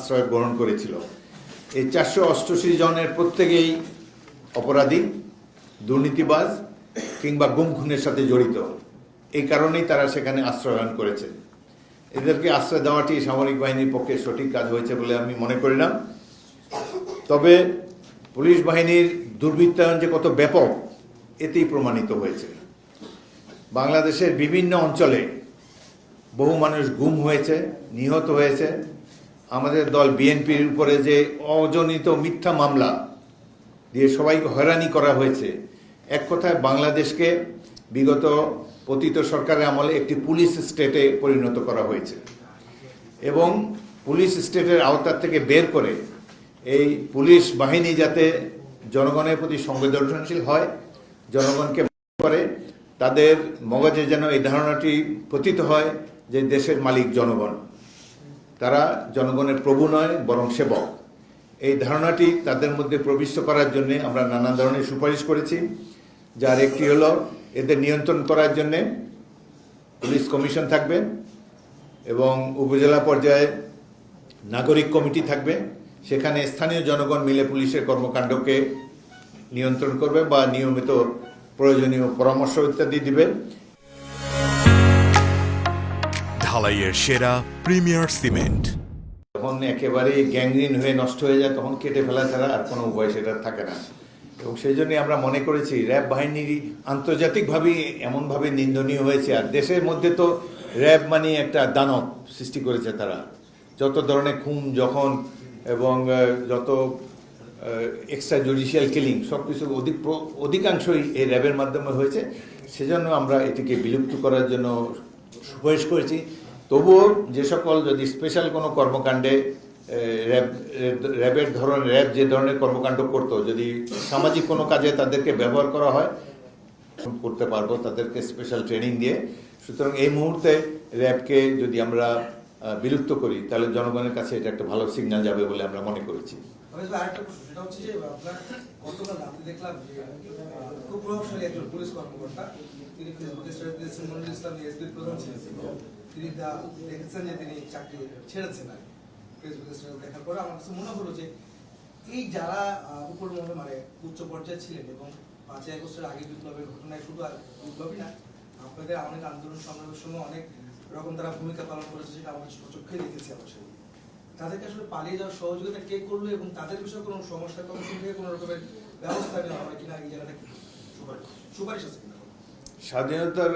আশ্রয় গ্রহণ করেছিল। এই 488 জনের প্রত্যেকেই অপরাধী, দুর্নীতিবাজ কিংবা গুম খুনের সাথে জড়িত। এই কারণেই তারা সেখানে আশ্রয় গ্রহণ করেছে। এদেরকে আশ্রয় দেওয়াটি সামরিক বাহিনীর পক্ষে সঠিক কাজ হয়েছে বলে আমি মনে করি না। তবে পুলিশ বাহিনীর দুর্বৃত্তায়ন যে কত ব্যাপক এতেই প্রমাণিত হয়েছে। বাংলাদেশের বিভিন্ন অঞ্চলে বহু মানুষ গুম হয়েছে, নিহত হয়েছে। আমাদের দল বিএনপির উপরে যে অজনিত মিথ্যা মামলা দিয়ে সবাইকে হয়রানি করা হয়েছে, এক কথায় বাংলাদেশকে বিগত পতিত সরকারের আমলে একটি পুলিশ স্টেটে পরিণত করা হয়েছে এবং পুলিশ স্টেটের আওতার থেকে বের করে এই পুলিশ বাহিনী যাতে জনগণের প্রতি সংবেদনশীল হয়, জনগণকে করে, তাদের মগজে যেন এই ধারণাটি পতিত হয় যে দেশের মালিক জনগণ, তারা জনগণের প্রভু নয় বরং সেবক। এই ধারণাটি তাদের মধ্যে প্রবিষ্ট করার জন্য আমরা নানা ধরনের সুপারিশ করেছি, যার একটি হলো এদের নিয়ন্ত্রণ করার জন্য পুলিশ কমিশন থাকবে এবং উপজেলা পর্যায়ে নাগরিক কমিটি থাকবে। সেখানে স্থানীয় জনগণ মিলে পুলিশের কর্মকাণ্ডকে নিয়ন্ত্রণ করবে বা নিয়মিত প্রয়োজনীয় পরামর্শ ইত্যাদি দিবে। ঢালাইয়ের সেরা প্রিমিয়ার সিমেন্ট যখন একেবারে গ্যাংগ্রিন হয়ে নষ্ট হয়ে যায় তখন কেটে ফেলা ছাড়া আর কোনো উপায় সেটা থাকে না। এবং সেই জন্যই আমরা মনে করেছি র্যাব বাহিনীর আন্তর্জাতিকভাবে এমনভাবে নিন্দনীয় হয়েছে। আর দেশের মধ্যে তো র্যাব মানে একটা দানব সৃষ্টি করেছে তারা। যত ধরনের খুন যখন এবং যত এক্সট্রা জুডিশিয়াল কিলিং সব কিছু অধিকাংশই এই র্যাবের মাধ্যমে হয়েছে। সেজন্য আমরা এটিকে বিলুপ্ত করার জন্য সুপারিশ করেছি। তবুও যে সকল যদি স্পেশাল কোনো কর্মকাণ্ডে র্যাব যে ধরনের কর্মকাণ্ড করতো, যদি সামাজিক কোনো কাজে তাদেরকে ব্যবহার করা হয় করতে পারবো তাদেরকে স্পেশাল ট্রেনিং দিয়ে। সুতরাং এই মুহূর্তে র্যাবকে যদি আমরা বিলুপ্ত করি তাহলে জনগণের কাছে এটা একটা ভালো সিগন্যাল যাবে বলে আমরা মনে করেছি। আরেকটা প্রশ্ন, সেটা হচ্ছে যে আপনার গতকাল আমি দেখলাম যে খুব প্রভাবশালী একজন পুলিশ কর্মকর্তা, তিনি ফেসবুকে স্ট্যাটাস দিয়েছেন, মনিরুল ইসলাম এসপি প্রধান ছিলেন, তিনি দেখেছেন যে তিনি চাকরি ছেড়েছেন। ফেসবুকে স্ট্যাটাস দেখার পরে আমার কাছে মনে হলো যে এই যারা উপর মানে উচ্চ পর্যায়ে ছিলেন এবং 5ই আগস্টের আগে বিপ্লবের ঘটনায় শুধু আর বিপ্লবী না, আপনাদের অনেক আন্দোলন সংগ্রামের সময় অনেক রকম তারা ভূমিকা পালন করেছে, সেটা আমরা চোখে দেখেছি। আমার সাথে তাদেরকে আসলে পালিয়ে যাওয়ার সহযোগিতা কে করলো এবং তাদের বিষয়ে কোনো সমস্যা কমিশন থেকে কোনো রকমের ব্যবস্থা নেওয়া হয় কিনা, এই জায়গাটা সুপারিশ আছে কিনা? স্বাধীনতার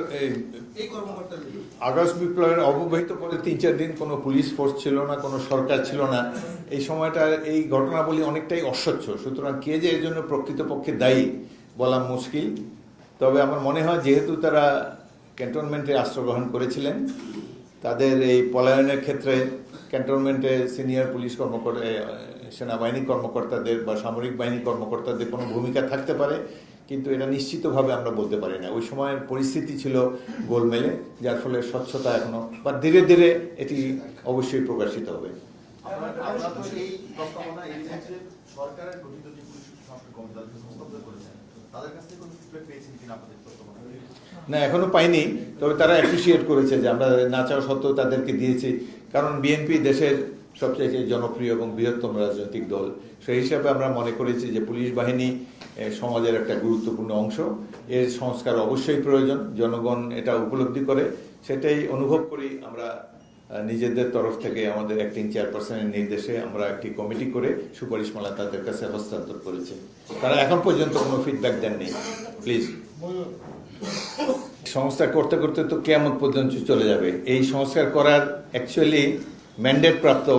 এই কর্মকর্তার আগস্ট বিপ্লবের অব্যবহিত পরে 3-4 দিন কোনো পুলিশ ফোর্স ছিল না, কোনো সরকার ছিল না। এই সময়টা এই ঘটনাবলী অনেকটাই অস্বচ্ছ। সুতরাং কে যে এর জন্য প্রকৃতপক্ষে দায়ী বলা মুশকিল। তবে আমার মনে হয় যেহেতু তারা ক্যান্টনমেন্টে আশ্রয় গ্রহণ করেছিলেন, তাদের এই পলায়নের ক্ষেত্রে ক্যান্টনমেন্টে সিনিয়র পুলিশ কর্মকর্তা, সেনাবাহিনী কর্মকর্তাদের বা সামরিক বাহিনী কর্মকর্তাদের কোনো ভূমিকা থাকতে পারে, কিন্তু এটা নিশ্চিতভাবে আমরা বলতে পারি না। ওই সময়ের পরিস্থিতি ছিল গোলমেলে, যার ফলে স্বচ্ছতা এখনো বা ধীরে ধীরে এটি অবশ্যই প্রকাশিত হবে। না, এখনো পাইনি। তবে তারা অ্যাপ্রিসিয়েট করেছে যে আমরা না চাওয়া সত্ত্বেও তাদেরকে দিয়েছি, কারণ বিএনপি দেশের সবচেয়ে জনপ্রিয় এবং বৃহত্তম রাজনৈতিক দল। সেই হিসাবে আমরা মনে করেছি যে পুলিশ বাহিনী সমাজের একটা গুরুত্বপূর্ণ অংশ, এর সংস্কার অবশ্যই প্রয়োজন। জনগণ এটা উপলব্ধি করে, সেটাই অনুভব করি। আমরা নিজেদের তরফ থেকে আমাদের অ্যাক্টিং চেয়ারপারসনের নির্দেশে আমরা একটি কমিটি করে সুপারিশমালা তাদের কাছে হস্তান্তর করেছি। তারা এখন পর্যন্ত কোনো ফিডব্যাক দেননি। প্লিজ, সংস্কার করতে করতে তো কিয়ামত পর্যন্ত চলে যাবে। এই সংস্কার করার অ্যাকচুয়ালি ম্যান্ডেট প্রাপ্ত